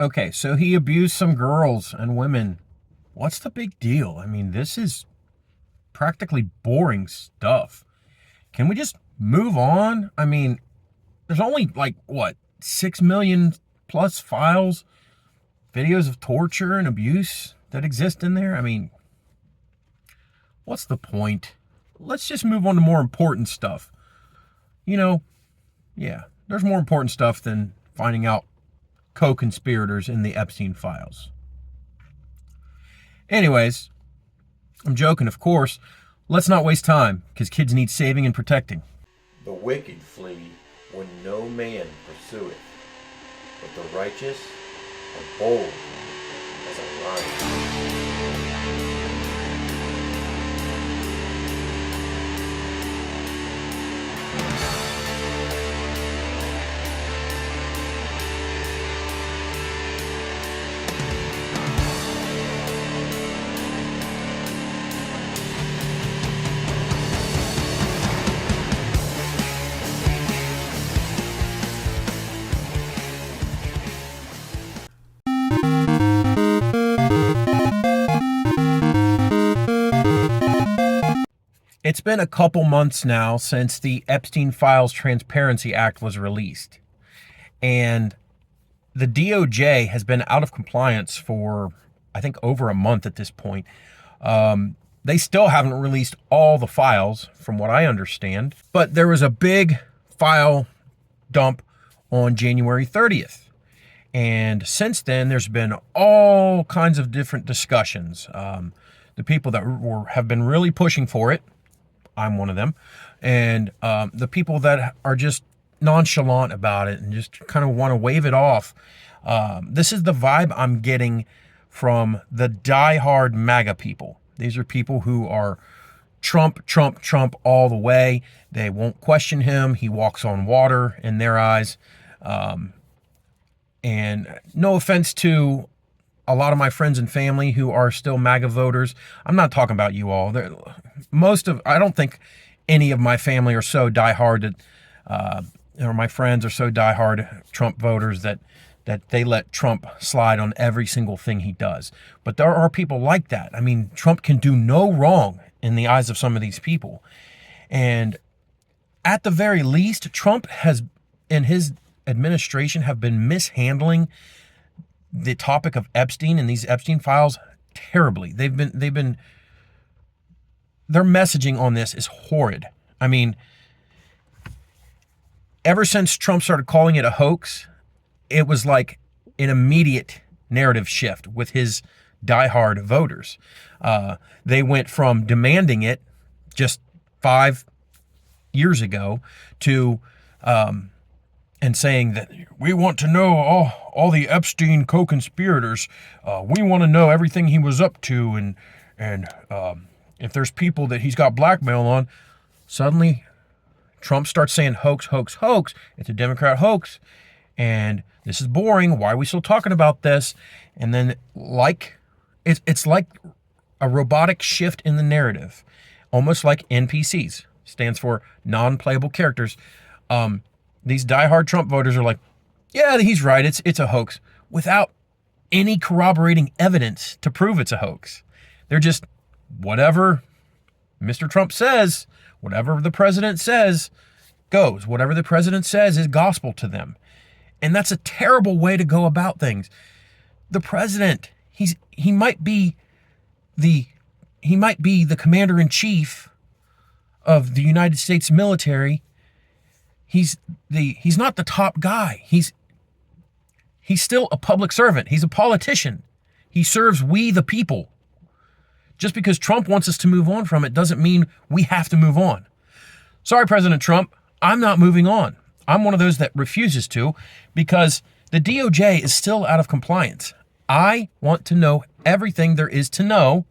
Okay, so he abused some girls and women. What's the big deal? I mean, this is practically boring stuff. Can we just move on? I mean, there's only like, what, 6 million plus files, videos of torture and abuse that exist in there? I mean, what's the point? Let's just move on to more important stuff. You know, yeah, there's more important stuff than finding out co-conspirators in the Epstein files. Anyways, I'm joking, of course. Let's not waste time, because kids need saving and protecting. The wicked flee when no man pursueth, but the righteous are bold as a lion. It's been a couple months now since the Epstein Files Transparency Act was released. And the DOJ has been out of compliance for, I think, over a month at this point. They still haven't released all the files, from what I understand. But there was a big file dump on January 30th. And since then, there's been all kinds of different discussions. The people that have been really pushing for it, I'm one of them, and the people that are just nonchalant about it and just kind of want to wave it off. This is the vibe I'm getting from the diehard MAGA people. These are people who are Trump, Trump, Trump all the way. They won't question him. He walks on water in their eyes. And no offense to a lot of my friends and family who are still MAGA voters. I'm not talking about you all. I don't think any of my family are so diehard that, or my friends are so diehard Trump voters that they let Trump slide on every single thing he does. But there are people like that. I mean, Trump can do no wrong in the eyes of some of these people. And at the very least, Trump and his administration have been mishandling the topic of Epstein and these Epstein files terribly. Their messaging on this is horrid. I mean, ever since Trump started calling it a hoax, it was like an immediate narrative shift with his diehard voters. They went from demanding it just 5 years ago to and saying that we want to know all the Epstein co-conspirators. We want to know everything he was up to, and if there's people that he's got blackmail on. Suddenly, Trump starts saying hoax, hoax, hoax. It's a Democrat hoax, and this is boring. Why are we still talking about this? And then, it's like a robotic shift in the narrative, almost like NPCs, stands for non-playable characters. These diehard Trump voters are like, yeah, he's right, it's a hoax, without any corroborating evidence to prove it's a hoax. They're just, whatever Mr. Trump says, whatever the president says, goes. Whatever the president says is gospel to them. And that's a terrible way to go about things. The president, he might be the commander-in-chief of the United States military. He's not the top guy. He's still a public servant. He's a politician. He serves we the people. Just because Trump wants us to move on from it doesn't mean we have to move on. Sorry, President Trump, I'm not moving on. I'm one of those that refuses to, because the DOJ is still out of compliance. I want to know everything there is to know,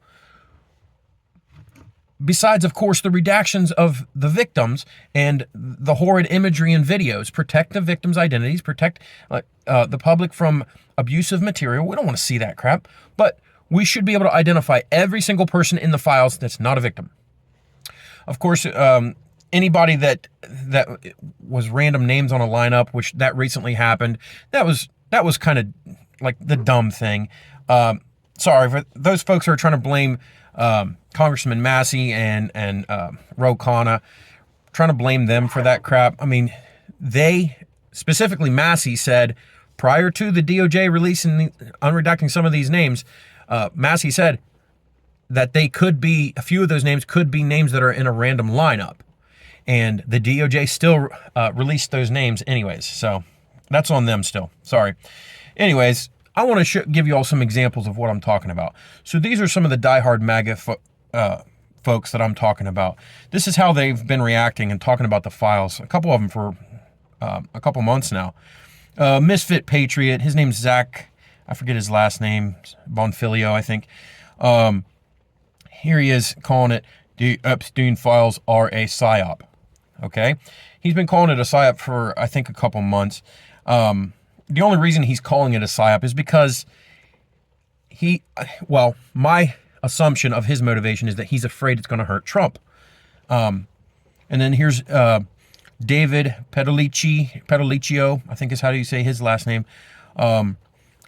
besides, of course, the redactions of the victims and the horrid imagery and videos. Protect the victims' identities, protect the public from abusive material. We don't want to see that crap, but we should be able to identify every single person in the files that's not a victim. Of course, anybody that was random names on a lineup, which that recently happened, that was kind of like the dumb thing. Sorry for those folks who are trying to blame Congressman Massey and Ro Khanna, trying to blame them for that crap. I mean, they, specifically Massey, said prior to the DOJ releasing, unredacting some of these names, Massey said that they could be, a few of those names could be names that are in a random lineup. And the DOJ still released those names anyways. So that's on them still. Sorry. Anyways, I want to give you all some examples of what I'm talking about. So these are some of the diehard MAGA folks that I'm talking about. This is how they've been reacting and talking about the files. A couple of them for a couple months now. Misfit Patriot. His name's Zach. I forget his last name. Bonfilio, I think. Here he is calling it, the Epstein files are a psyop. Okay? He's been calling it a psyop for, I think, a couple months. The only reason he's calling it a psyop is because my assumption of his motivation is that he's afraid it's going to hurt Trump. And then here's David Pedoliccio, I think is how do you say his last name.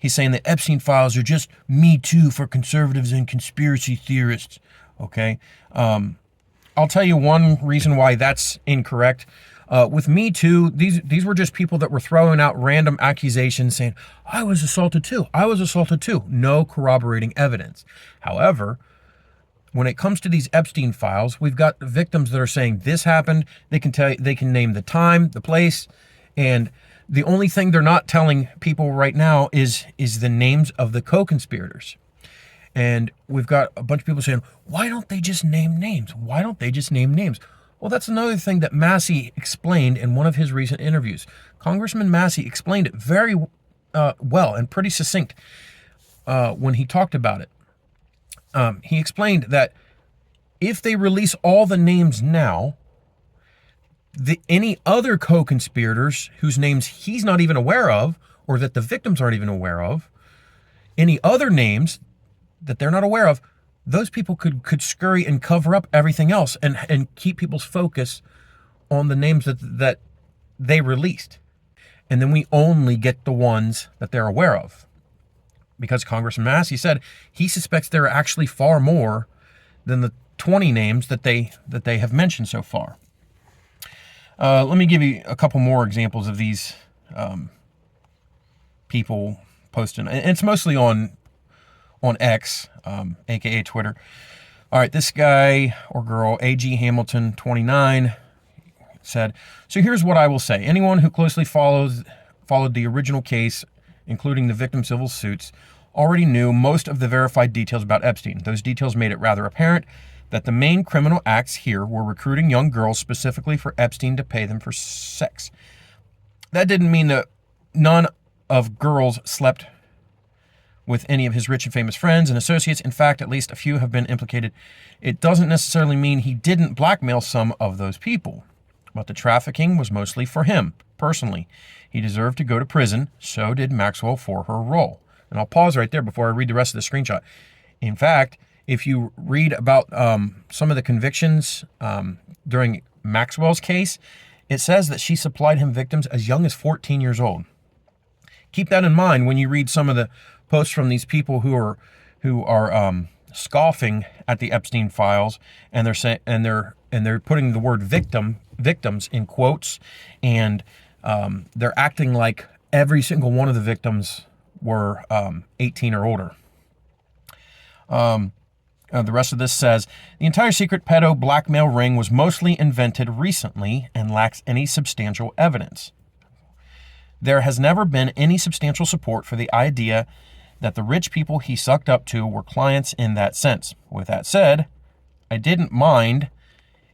He's saying the Epstein files are just Me Too for conservatives and conspiracy theorists. Okay. I'll tell you one reason why that's incorrect. With Me Too, these were just people that were throwing out random accusations saying, I was assaulted too. I was assaulted too. No corroborating evidence. However, when it comes to these Epstein files, we've got victims that are saying this happened. They can name the time, the place, and the only thing they're not telling people right now is the names of the co-conspirators. And we've got a bunch of people saying, why don't they just name names? Why don't they just name names? Well, that's another thing that Massey explained in one of his recent interviews. Congressman Massey explained it very well and pretty succinct when he talked about it. He explained that if they release all the names now, any other co-conspirators whose names he's not even aware of, or that the victims aren't even aware of, any other names that they're not aware of, those people could scurry and cover up everything else and keep people's focus on the names that they released. And then we only get the ones that they're aware of. Because Congressman Massey said he suspects there are actually far more than the 20 names that they have mentioned so far. Let me give you a couple more examples of these people posting. And it's mostly on X, aka Twitter. All right, this guy or girl, AG Hamilton 29, said, so here's what I will say. Anyone who closely followed the original case, including the victim civil suits, already knew most of the verified details about Epstein. Those details made it rather apparent that the main criminal acts here were recruiting young girls specifically for Epstein to pay them for sex. That didn't mean that none of girls slept with any of his rich and famous friends and associates. In fact, at least a few have been implicated. It doesn't necessarily mean he didn't blackmail some of those people, but the trafficking was mostly for him, personally. He deserved to go to prison, so did Maxwell for her role. And I'll pause right there before I read the rest of the screenshot. In fact, if you read about some of the convictions during Maxwell's case, it says that she supplied him victims as young as 14 years old. Keep that in mind when you read some of the posts from these people who are scoffing at the Epstein files, and they're saying they're putting the word victims in quotes, and they're acting like every single one of the victims were 18 or older. The rest of this says, the entire secret pedo blackmail ring was mostly invented recently and lacks any substantial evidence. There has never been any substantial support for the idea that the rich people he sucked up to were clients in that sense. With that said, I didn't mind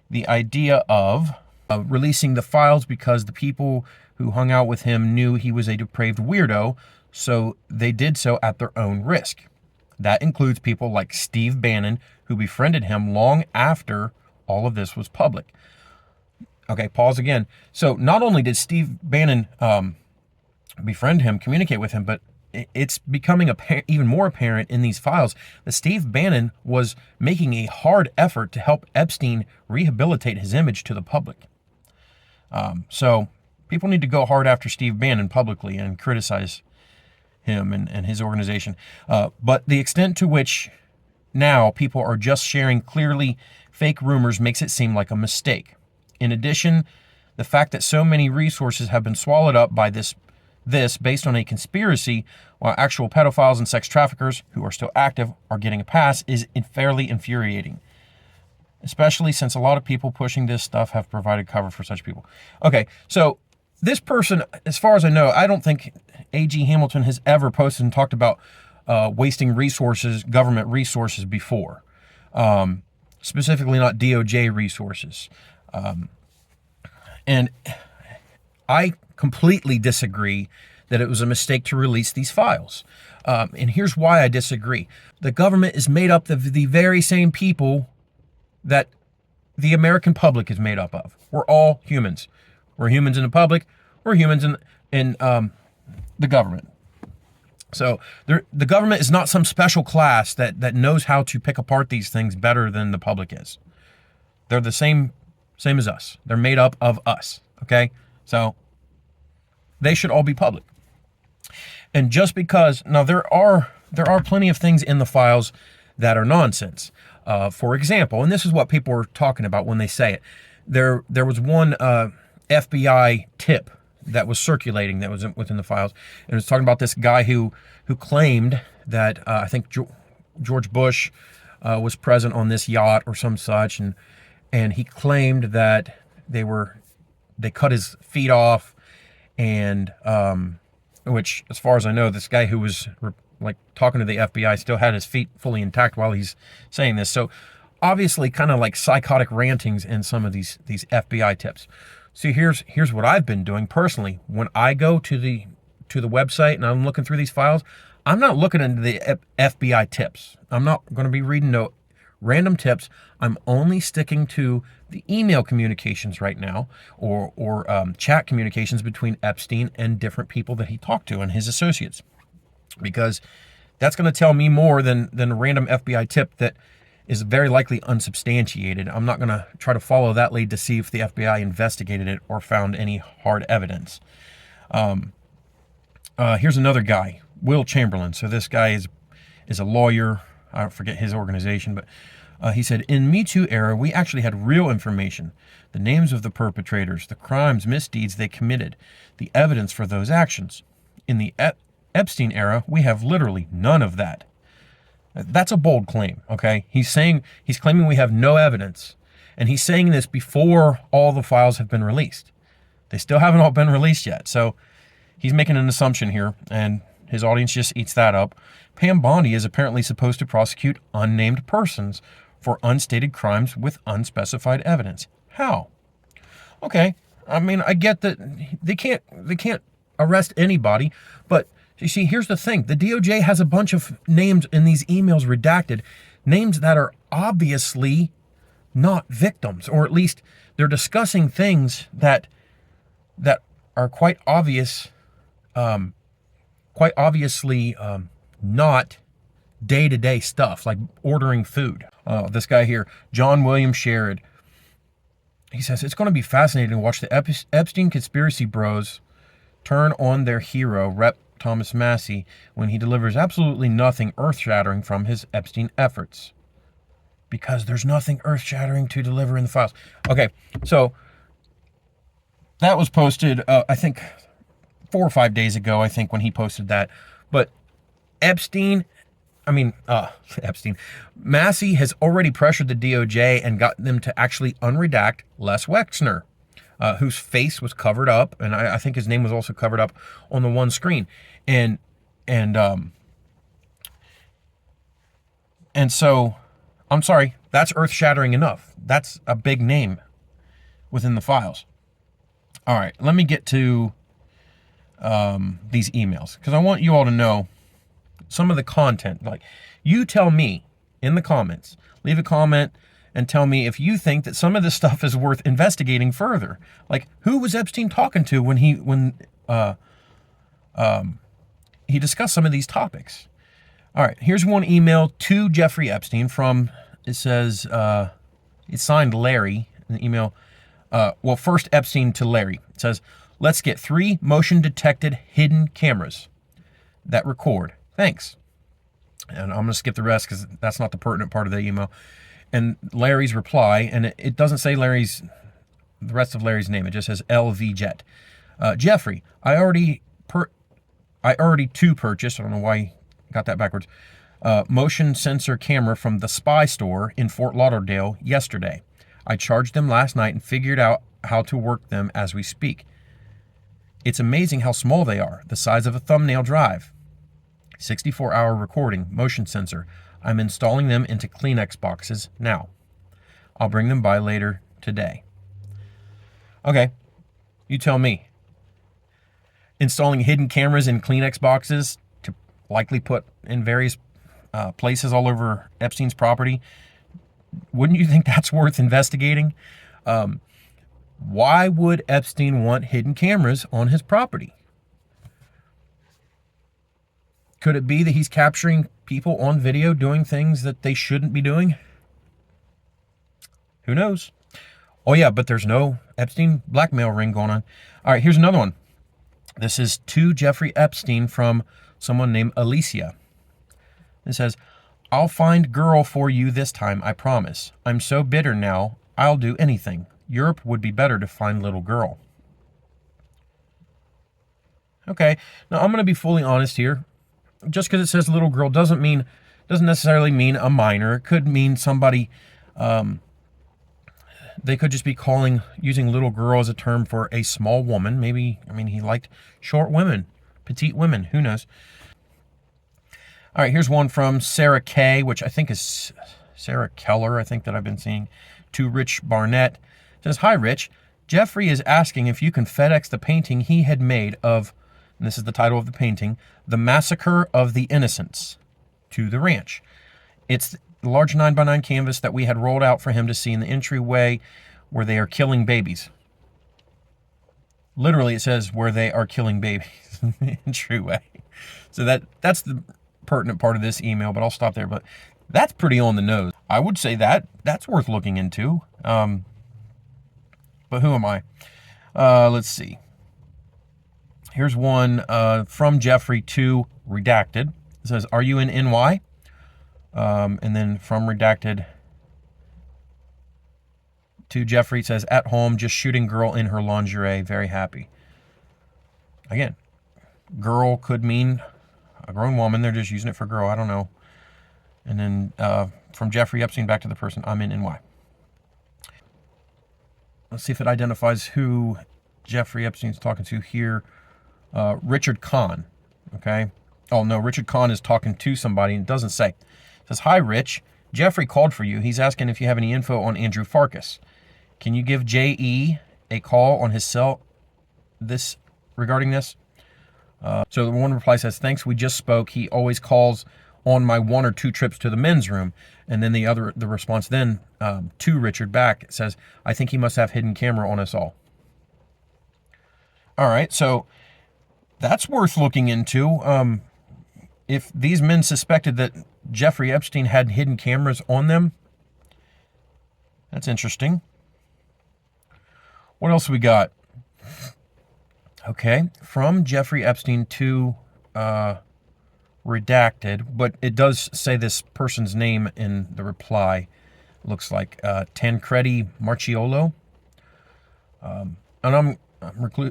the idea of releasing the files because the people who hung out with him knew he was a depraved weirdo, so they did so at their own risk. That includes people like Steve Bannon, who befriended him long after all of this was public. Okay, pause again. So not only did Steve Bannon befriend him, communicate with him, but it's becoming even more apparent in these files that Steve Bannon was making a hard effort to help Epstein rehabilitate his image to the public. So people need to go hard after Steve Bannon publicly and criticize him and his organization. But the extent to which now people are just sharing clearly fake rumors makes it seem like a mistake. In addition, the fact that so many resources have been swallowed up by this based on a conspiracy, while actual pedophiles and sex traffickers who are still active are getting a pass, is fairly infuriating. Especially since a lot of people pushing this stuff have provided cover for such people. Okay, so this person, as far as I know, I don't think A.G. Hamilton has ever posted and talked about wasting resources, government resources before. Specifically not DOJ resources. And I completely disagree that it was a mistake to release these files. And here's why I disagree. The government is made up of the very same people that the American public is made up of. We're all humans. We're humans in the public. We're humans in the government. So the government is not some special class that knows how to pick apart these things better than the public is. They're the same as us. They're made up of us. Okay? So they should all be public. And just because now there are plenty of things in the files that are nonsense. For example, and this is what people were talking about when they say it. There was one FBI tip that was circulating that was within the files, and it was talking about this guy who claimed that I think George Bush was present on this yacht or some such, and he claimed that they cut his feet off, and which, as far as I know, this guy who was like talking to the FBI still had his feet fully intact while he's saying this. So obviously kind of like psychotic rantings in some of these FBI tips. See, here's what I've been doing personally. When I go to the website and I'm looking through these files, I'm not looking into the FBI tips. I'm not going to be reading no random tips. I'm only sticking to the email communications right now, or chat communications between Epstein and different people that he talked to and his associates, because that's going to tell me more than a random FBI tip that is very likely unsubstantiated. I'm not going to try to follow that lead to see if the FBI investigated it or found any hard evidence. Here's another guy, Will Chamberlain. So this guy is a lawyer. I forget his organization, but he said, in Me Too era, we actually had real information. The names of the perpetrators, the crimes, misdeeds they committed, the evidence for those actions. In the Epstein era, we have literally none of that. That's a bold claim, okay? He's claiming we have no evidence, and he's saying this before all the files have been released. They still haven't all been released yet, so he's making an assumption here, and his audience just eats that up. Pam Bondi is apparently supposed to prosecute unnamed persons for unstated crimes with unspecified evidence. How? Okay, I mean, I get that they can't arrest anybody, but you see, here's the thing. The DOJ has a bunch of names in these emails redacted, names that are obviously not victims, or at least they're discussing things that are quite obviously not day-to-day stuff, like ordering food. This guy here, John William Sherrod, he says, it's going to be fascinating to watch the Epstein conspiracy bros turn on their hero, Rep. Thomas Massie, when he delivers absolutely nothing earth-shattering from his Epstein efforts. Because there's nothing earth-shattering to deliver in the files. Okay, so that was posted, I think, 4 or 5 days ago, I think, when he posted that. But Massie has already pressured the DOJ and got them to actually unredact Les Wexner, whose face was covered up, and I think his name was also covered up on the one screen. And so, I'm sorry, that's earth-shattering enough. That's a big name within the files. All right, let me get to these emails, because I want you all to know some of the content. Like, you tell me in the comments, leave a comment and tell me if you think that some of this stuff is worth investigating further. Like, who was Epstein talking to when he discussed some of these topics? All right, here's one email to Jeffrey Epstein from, it says, it's signed Larry, an email. First Epstein to Larry. It says, let's get 3 motion-detected hidden cameras. that record. Thanks. And I'm going to skip the rest because that's not the pertinent part of the email. And Larry's reply, and it doesn't say the rest of Larry's name. It just says LV Jet. Jeffrey, I already too purchased. I don't know why you got that backwards. Motion sensor camera from the Spy store in Fort Lauderdale yesterday. I charged them last night and figured out how to work them as we speak. It's amazing how small they are, the size of a thumbnail drive. 64-hour recording, motion sensor. I'm installing them into Kleenex boxes now. I'll bring them by later today. Okay, you tell me. Installing hidden cameras in Kleenex boxes to likely put in various places all over Epstein's property. Wouldn't you think that's worth investigating? Why would Epstein want hidden cameras on his property? Could it be that he's capturing people on video doing things that they shouldn't be doing? Who knows? Oh yeah, but there's no Epstein blackmail ring going on. All right, here's another one. This is to Jeffrey Epstein from someone named Alicia. It says, I'll find girl for you this time, I promise. I'm so bitter now, I'll do anything. Europe would be better to find little girl. Okay, now I'm going to be fully honest here. Just because it says little girl doesn't necessarily mean a minor. It could mean somebody, they could just be using little girl as a term for a small woman. Maybe, he liked short women, petite women, who knows. All right, here's one from Sarah K, which I think is Sarah Keller, I think that I've been seeing, to Rich Barnett. It says, hi, Rich. Jeffrey is asking if you can FedEx the painting he had made of, and this is the title of the painting, The Massacre of the Innocents, to the ranch. It's the large 9x9 canvas that we had rolled out for him to see in the entryway where they are killing babies. Literally, it says where they are killing babies in the entryway. So that's the pertinent part of this email, but I'll stop there. But that's pretty on the nose. I would say that's worth looking into. But who am I? Let's see. Here's one from Jeffrey to Redacted. It says, are you in NY? And then from Redacted to Jeffrey, it says, at home, just shooting girl in her lingerie, very happy. Again, girl could mean a grown woman. They're just using it for girl. I don't know. And then from Jeffrey Epstein back to the person, I'm in NY. Let's see if it identifies who Jeffrey Epstein's talking to here. Richard Kahn. Okay. Oh, no, Richard Kahn is talking to somebody and it doesn't say. It says, hi, Rich. Jeffrey called for you. He's asking if you have any info on Andrew Farkas. Can you give J.E. a call on his cell regarding this? So the one reply says, thanks, we just spoke. He always calls on my 1 or 2 trips to the men's room. And then the response then to Richard back says, I think he must have hidden camera on us all. All right, so that's worth looking into. If these men suspected that Jeffrey Epstein had hidden cameras on them, that's interesting. What else we got? Okay, from Jeffrey Epstein to Redacted, but it does say this person's name in the reply. Looks like Tancredi Marchiolo. And I'm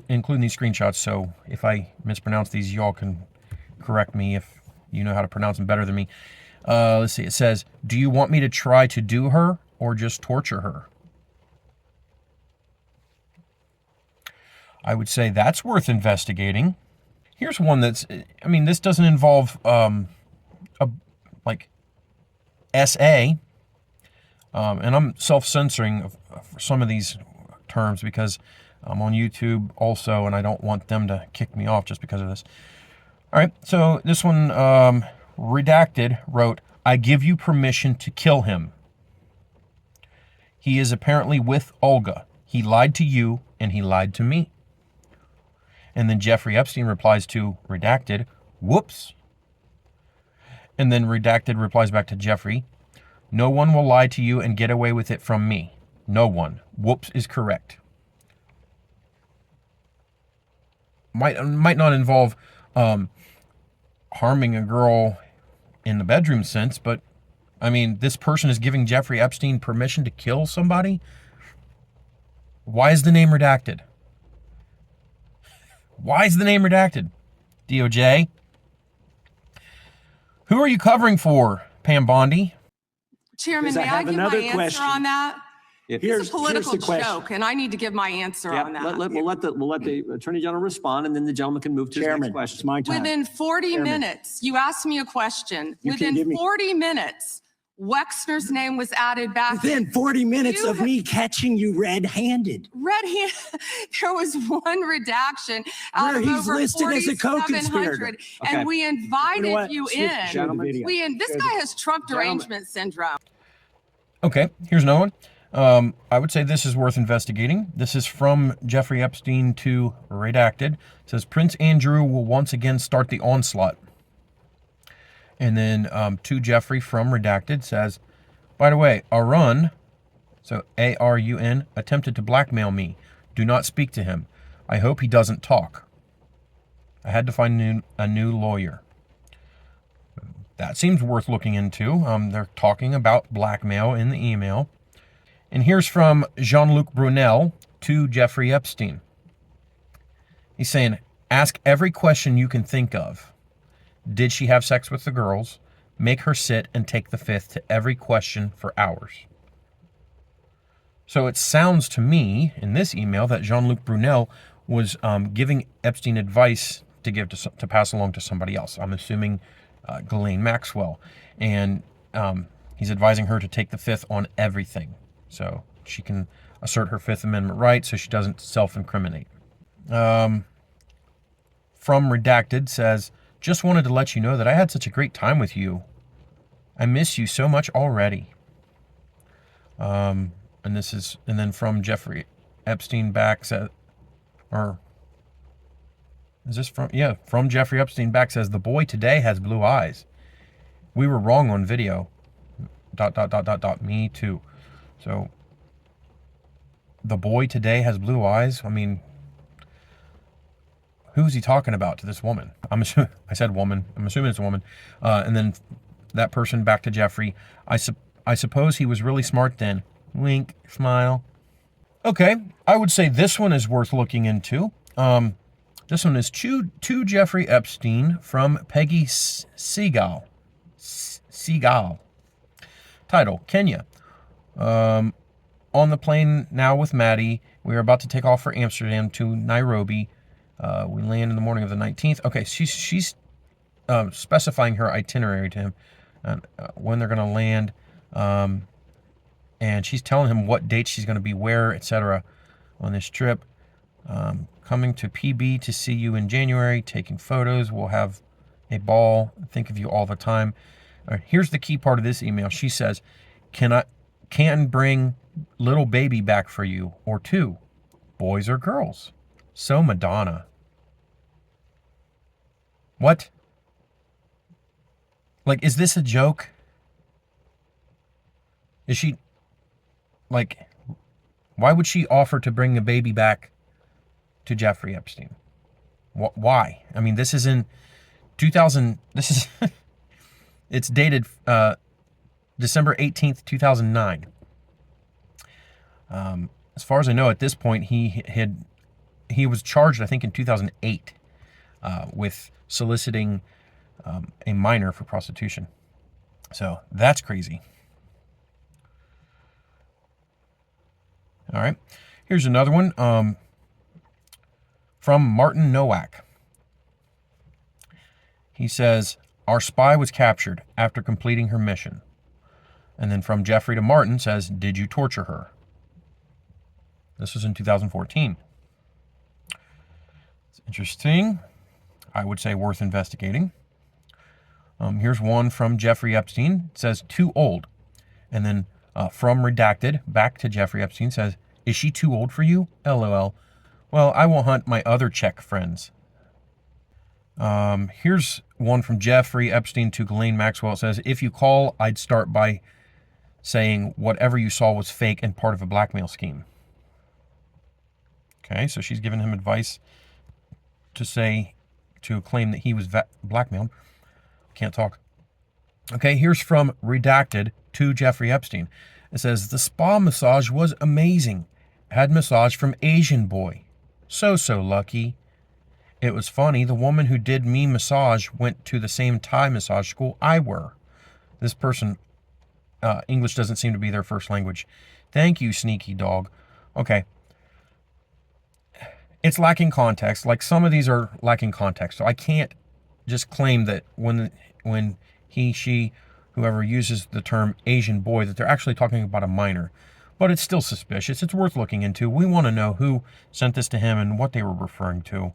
including these screenshots, so if I mispronounce these, y'all can correct me if you know how to pronounce them better than me. Let's see, it says, do you want me to try to do her or just torture her? I would say that's worth investigating. Here's one that's, this doesn't involve SA, and I'm self-censoring for some of these terms because I'm on YouTube also, and I don't want them to kick me off just because of this. All right, so this one, Redacted, wrote, I give you permission to kill him. He is apparently with Olga. He lied to you, and he lied to me. And then Jeffrey Epstein replies to Redacted, whoops. And then Redacted replies back to Jeffrey, no one will lie to you and get away with it from me. No one. Whoops is correct. Might not involve harming a girl in the bedroom sense, but I mean, this person is giving Jeffrey Epstein permission to kill somebody. Why is the name redacted? Why is the name redacted? DOJ. Who are you covering for, Pam Bondi? Chairman, may I give my answer on that? It's a political joke, and I need to give my answer on that. We'll let the Attorney General respond, and then the gentleman can move to his next question. It's my time. Within 40 minutes, you asked me a question. Within 40 minutes, Wexner's name was added back. Within 40 minutes of me catching you red-handed. There was one redaction out Where of he's over listed as a co-conspirator. 4,700, and we invited you in. Gentlemen. This guy has Trump derangement syndrome. Okay, here's another one. I would say this is worth investigating. This is from Jeffrey Epstein to Redacted. It says Prince Andrew will once again start the onslaught. And then to Jeffrey from Redacted says, by the way, Arun, so A-R-U-N, attempted to blackmail me. Do not speak to him. I hope he doesn't talk. I had to find a new lawyer. That seems worth looking into. They're talking about blackmail in the email. And here's from Jean-Luc Brunel to Jeffrey Epstein. He's saying, ask every question you can think of. Did she have sex with the girls? Make her sit and take the fifth to every question for hours. So it sounds to me in this email that Jean-Luc Brunel was giving Epstein advice to give to pass along to somebody else. I'm assuming Ghislaine Maxwell. And he's advising her to take the fifth on everything, so she can assert her Fifth Amendment right so she doesn't self-incriminate. From Redacted says, just wanted to let you know that I had such a great time with you. I miss you so much already. And then from Jeffrey Epstein back says, or is this from? Yeah, from Jeffrey Epstein back says, the boy today has blue eyes. We were wrong on video. ... Me too. So the boy today has blue eyes. I mean, who's he talking about to this woman? I said woman. I'm assuming it's a woman. And then that person back to Jeffrey. I suppose he was really smart then. Wink, smile. Okay, I would say this one is worth looking into. This one is to Jeffrey Epstein from Peggy Segal. Title, Kenya. On the plane now with Maddie. We are about to take off for Amsterdam to Nairobi. We land in the morning of the 19th. Okay, she's specifying her itinerary to him, when they're going to land, and she's telling him what date she's going to be where, etc. on this trip. Coming to PB to see you in January, taking photos. We'll have a ball. Think of you all the time. Here's the key part of this email. She says, can bring little baby back for you, or two, boys or girls. So Madonna. What? Like, is this a joke? Is she, like, why would she offer to bring a baby back to Jeffrey Epstein? Why? I mean, this is in 2000, this is, it's dated December 18th, 2009. As far as I know, at this point, he was charged, I think, in 2008 with soliciting a minor for prostitution. So that's crazy. All right. Here's another one from Martin Nowak. He says, our spy was captured after completing her mission. And then from Jeffrey to Martin says, did you torture her? This was in 2014. It's interesting. I would say worth investigating. Here's one from Jeffrey Epstein. It says, too old. And then from Redacted, back to Jeffrey Epstein, says, is she too old for you? LOL. Well, I will hunt my other Czech friends. Here's one from Jeffrey Epstein to Ghislaine Maxwell. It says, if you call, I'd start by saying whatever you saw was fake and part of a blackmail scheme. Okay, so she's giving him advice to claim that he was blackmailed. Can't talk. Okay, here's from Redacted to Jeffrey Epstein. It says, the spa massage was amazing. Had massage from Asian boy. So lucky. It was funny. The woman who did me massage went to the same Thai massage school I were. This person, English doesn't seem to be their first language. Thank you, sneaky dog. Okay. It's lacking context. Like, some of these are lacking context. So I can't just claim that when he, she, whoever uses the term Asian boy, that they're actually talking about a minor. But it's still suspicious. It's worth looking into. We want to know who sent this to him and what they were referring to.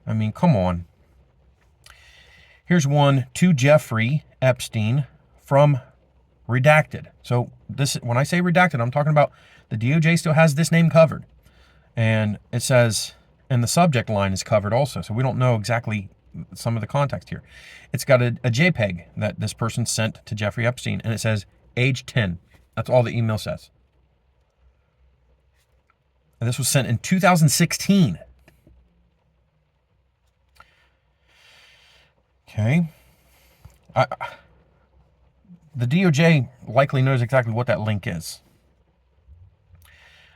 I mean, come on. Here's one to Jeffrey Epstein from Redacted. So this, when I say redacted, I'm talking about the DOJ still has this name covered. And it says, and the subject line is covered also. So we don't know exactly some of the context here. It's got a JPEG that this person sent to Jeffrey Epstein, and it says age 10. That's all the email says. And this was sent in 2016. Okay. The DOJ likely knows exactly what that link is.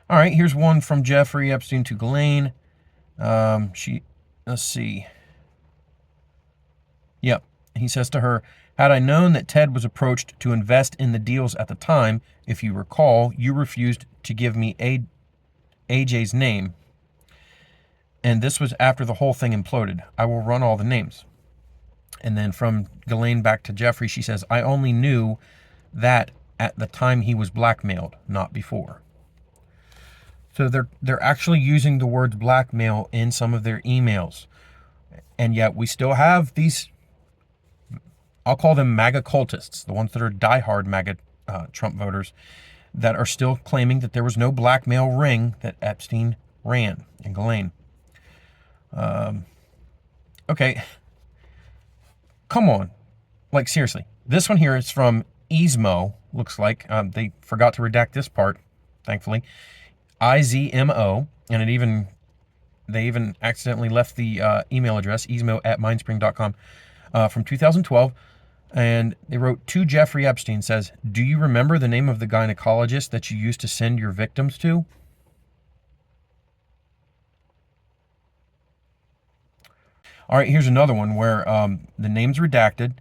All right, here's one from Jeffrey Epstein to Ghislaine. Let's see. Yep. He says to her, had I known that Ted was approached to invest in the deals at the time, if you recall, you refused to give me AJ's name. And this was after the whole thing imploded. I will run all the names. And then from Ghislaine back to Jeffrey, she says, I only knew that at the time he was blackmailed, not before. So they're actually using the words blackmail in some of their emails. And yet we still have these, I'll call them MAGA cultists, the ones that are diehard MAGA Trump voters, that are still claiming that there was no blackmail ring that Epstein ran in Ghislaine. Okay. Come on. Like, seriously. This one here is from Izmo, looks like. They forgot to redact this part, thankfully. IZMO, and they even accidentally left the email address, izmo@mindspring.com, from 2012. And they wrote, to Jeffrey Epstein, says, do you remember the name of the gynecologist that you used to send your victims to? All right, here's another one where the name's redacted.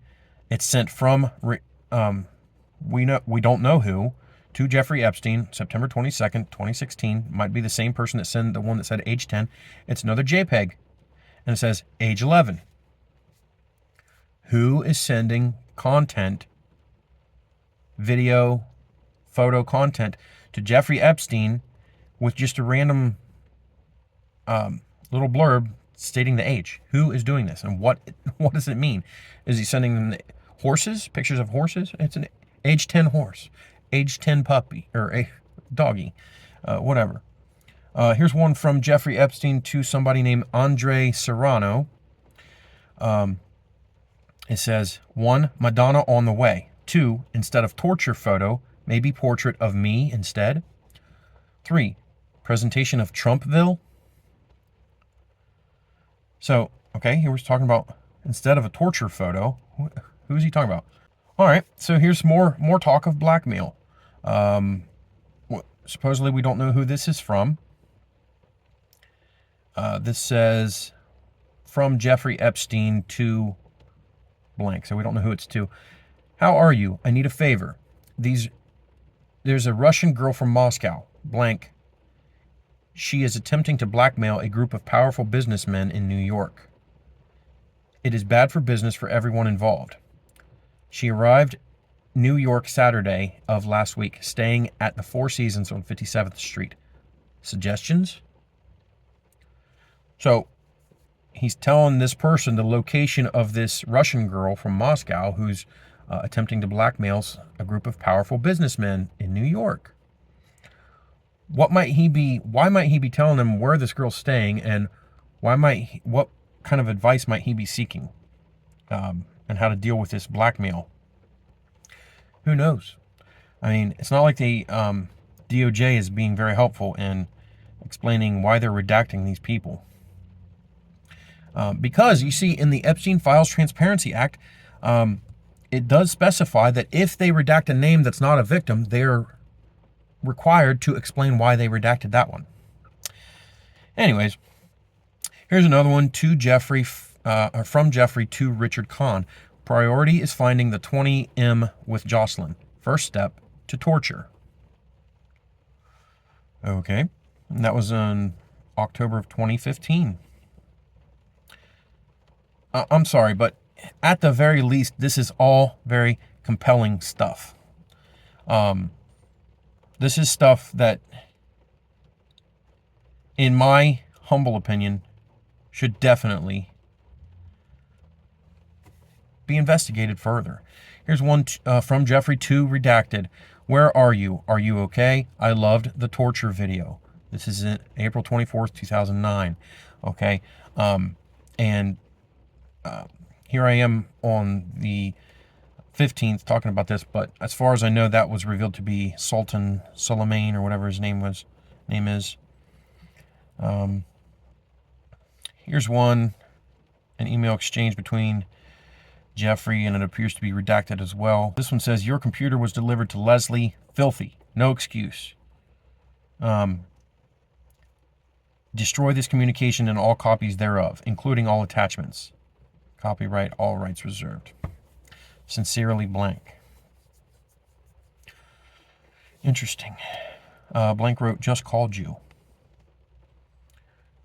It's sent from, we don't know who, to Jeffrey Epstein, September 22nd, 2016. Might be the same person that sent the one that said age 10. It's another JPEG, and it says age 11. Who is sending content, video, photo content to Jeffrey Epstein with just a random little blurb stating the age? Who is doing this, and what does it mean? Is he sending them horses, pictures of horses? It's an age 10 horse, age 10 puppy, or a doggy, whatever. Here's one from Jeffrey Epstein to somebody named Andre Serrano. It says, 1, Madonna on the way. 2, instead of torture photo, maybe portrait of me instead. 3, presentation of Trumpville. So, okay, here we're talking about instead of a torture photo. Who's he talking about? All right, so here's more talk of blackmail. Supposedly we don't know who this is from. This says from Jeffrey Epstein to blank, so we don't know who it's to. How are you? I need a favor. There's a Russian girl from Moscow, blank. She is attempting to blackmail a group of powerful businessmen in New York. It is bad for business for everyone involved. She arrived New York Saturday of last week, staying at the Four Seasons on 57th Street. Suggestions? So he's telling this person the location of this Russian girl from Moscow who's attempting to blackmail a group of powerful businessmen in New York. Why might he be telling them where this girl's staying, and what kind of advice might he be seeking, and how to deal with this blackmail? Who knows? I mean, it's not like the DOJ is being very helpful in explaining why they're redacting these people. Because, you see, in the Epstein Files Transparency Act, It does specify that if they redact a name that's not a victim, they're required to explain why they redacted that one. Anyways, here's another one to Jeffrey, from Jeffrey to Richard Kahn. Priority is finding the 20M with Jocelyn. First step to torture. Okay, and that was in October of 2015. I'm sorry, but at the very least, this is all very compelling stuff. This is stuff that, in my humble opinion, should definitely be investigated further. Here's one from Jeffrey 2 Redacted. Where are you? Are you okay? I loved the torture video. This is in April 24th, 2009. Okay. Here I am on the 15th talking about this, but as far as I know, that was revealed to be Sultan Suleiman, or whatever his name is. Here's one, an email exchange between Jeffrey, and it appears to be redacted as well. This one says, your computer was delivered to Leslie. Filthy. No excuse. Destroy this communication and all copies thereof, including all attachments. Copyright, all rights reserved. Sincerely, blank. Interesting. Blank wrote, just called you.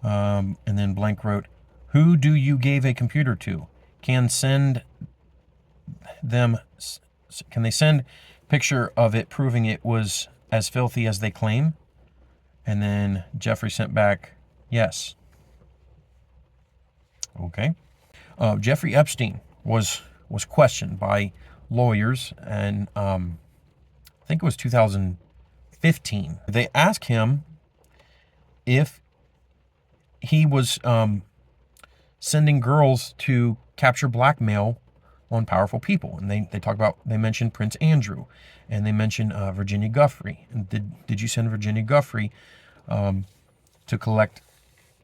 And then blank wrote, who do you gave a computer to? Can they send picture of it proving it was as filthy as they claim? And then Jeffrey sent back, yes. Okay. Jeffrey Epstein was questioned by lawyers, and I think it was 2015. They asked him if he was sending girls to capture blackmail on powerful people, and they mentioned Prince Andrew, and they mentioned Virginia Giuffre. And did you send Virginia Giuffre to collect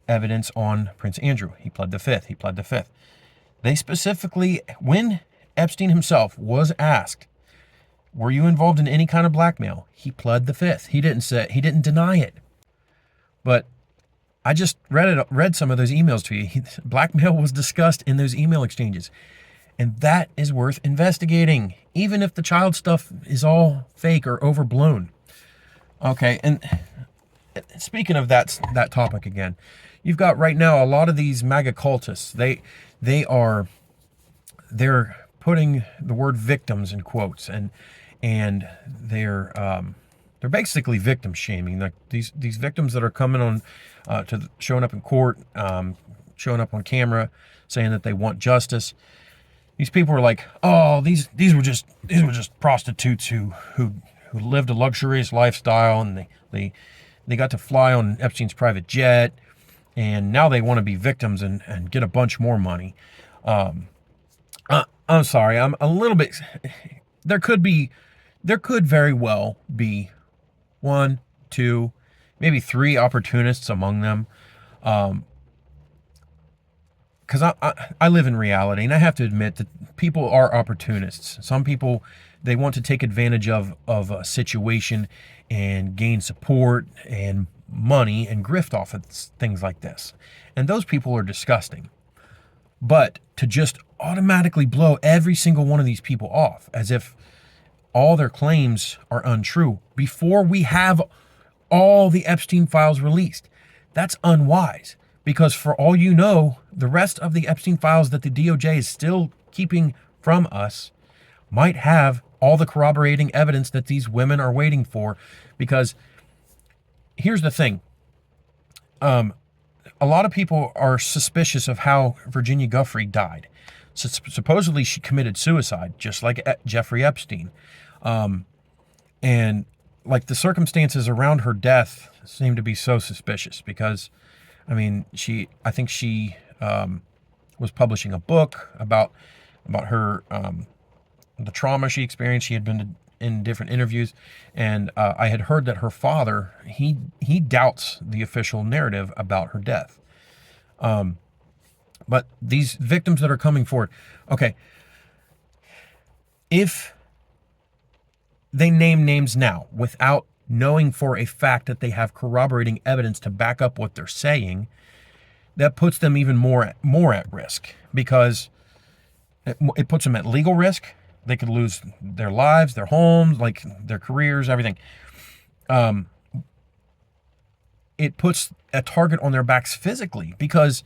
evidence on Prince Andrew? He pled the fifth. They specifically, when Epstein himself was asked, were you involved in any kind of blackmail? He pled the fifth. He didn't deny it. But I just read some of those emails to you. Blackmail was discussed in those email exchanges. And that is worth investigating, even if the child stuff is all fake or overblown. Okay, and speaking of that topic again, you've got right now a lot of these MAGA cultists. They're putting the word victims in quotes, and they're basically victim shaming. Like these victims that are coming on showing up in court, showing up on camera, saying that they want justice. These people are like, oh, these were just prostitutes who lived a luxurious lifestyle, and they got to fly on Epstein's private jet, and now they want to be victims and get a bunch more money. I'm sorry, I'm a little bit. There could very well be 1, 2, maybe 3 opportunists among them. Because I live in reality, and I have to admit that people are opportunists. Some people, they want to take advantage of a situation and gain support and money and grift off of things like this. And those people are disgusting. But to just automatically blow every single one of these people off as if all their claims are untrue before we have all the Epstein files released, that's unwise. Because for all you know, the rest of the Epstein files that the DOJ is still keeping from us might have all the corroborating evidence that these women are waiting for. Because here's the thing. A lot of people are suspicious of how Virginia Giuffre died. So supposedly she committed suicide, just like Jeffrey Epstein. And like the circumstances around her death seem to be so suspicious because, I mean, I think she was publishing a book about her, the trauma she experienced. She had been in different interviews, and I had heard that her father, he doubts the official narrative about her death. But these victims that are coming forward, okay, If they name names now without knowing for a fact that they have corroborating evidence to back up what they're saying, that puts them even more at risk, because it puts them at legal risk. They could lose their lives, their homes, like their careers, everything. It puts a target on their backs physically, because,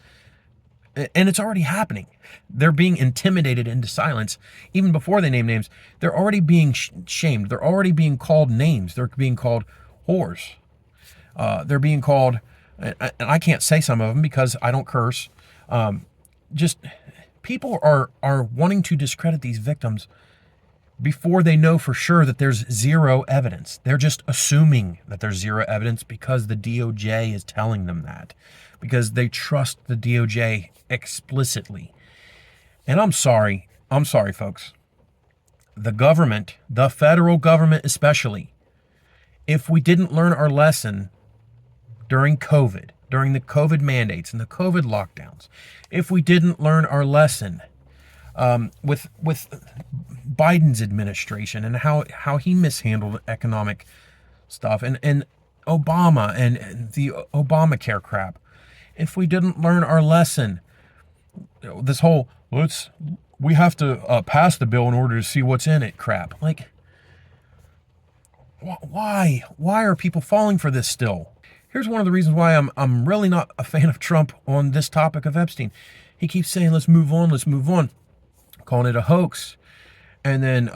and it's already happening. They're being intimidated into silence even before they name names. They're already being shamed. They're already being called names. They're being called whores. They're being called, and I can't say some of them because I don't curse. Just people are wanting to discredit these victims before they know for sure that there's zero evidence. They're just assuming that there's zero evidence because the DOJ is telling them that, because they trust the DOJ explicitly. And I'm sorry, folks. The government, the federal government especially, if we didn't learn our lesson during COVID, during the COVID mandates and the COVID lockdowns, if we didn't learn our lesson with Biden's administration and how he mishandled economic stuff, and Obama and the Obamacare crap, if we didn't learn our lesson, this whole we have to pass the bill in order to see what's in it crap, like, why are people falling for this still? Here's one of the reasons why I'm really not a fan of Trump on this topic of Epstein. He keeps saying, let's move on, calling it a hoax. And then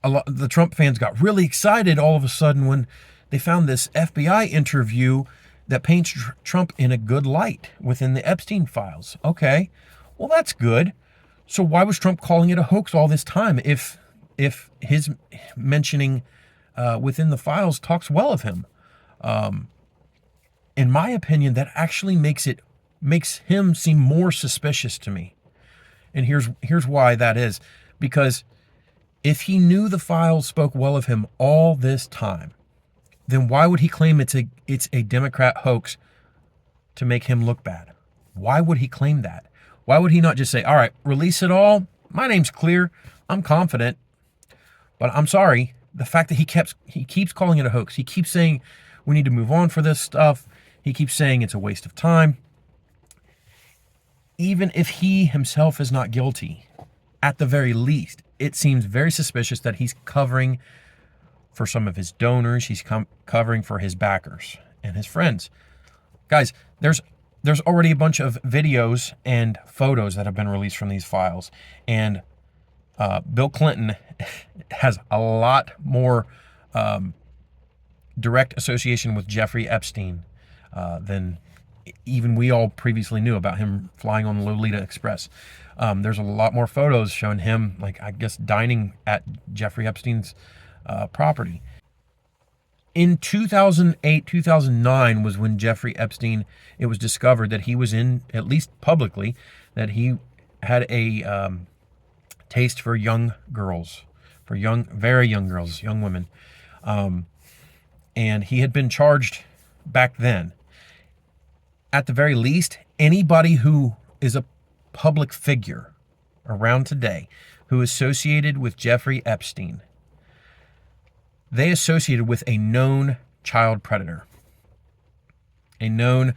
the Trump fans got really excited all of a sudden when they found this FBI interview that paints Trump in a good light within the Epstein files. Okay, well, that's good. So why was Trump calling it a hoax all this time if his mentioning within the files talks well of him? In my opinion, that actually makes him seem more suspicious to me. And here's why that is. Because if he knew the files spoke well of him all this time, then why would he claim it's a Democrat hoax to make him look bad? Why would he claim that? Why would he not just say, all right, release it all? My name's clear. I'm confident. But I'm sorry, the fact that he keeps calling it a hoax, he keeps saying we need to move on for this stuff, he keeps saying it's a waste of time. Even if he himself is not guilty, at the very least, it seems very suspicious that he's covering for some of his donors. He's covering for his backers and his friends. Guys, there's already a bunch of videos and photos that have been released from these files. And Bill Clinton has a lot more direct association with Jeffrey Epstein than even we all previously knew about him flying on the Lolita Express. There's a lot more photos showing him, like, I guess, dining at Jeffrey Epstein's property. In 2008, 2009 was when Jeffrey Epstein, it was discovered that he was in, at least publicly, that he had a taste for young girls, for very young girls, young women. And he had been charged back then. At the very least, anybody who is a public figure around today who is associated with Jeffrey Epstein, they associated with a known child predator, a known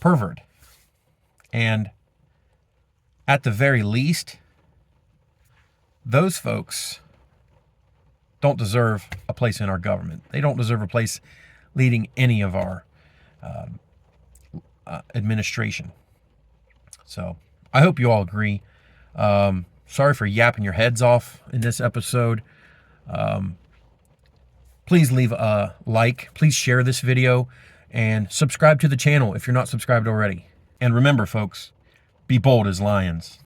pervert. And at the very least, those folks don't deserve a place in our government. They don't deserve a place leading any of our administration. So I hope you all agree. Sorry for yapping your heads off in this episode. Please leave a like. Please share this video and subscribe to the channel if you're not subscribed already. And remember, folks, be bold as lions.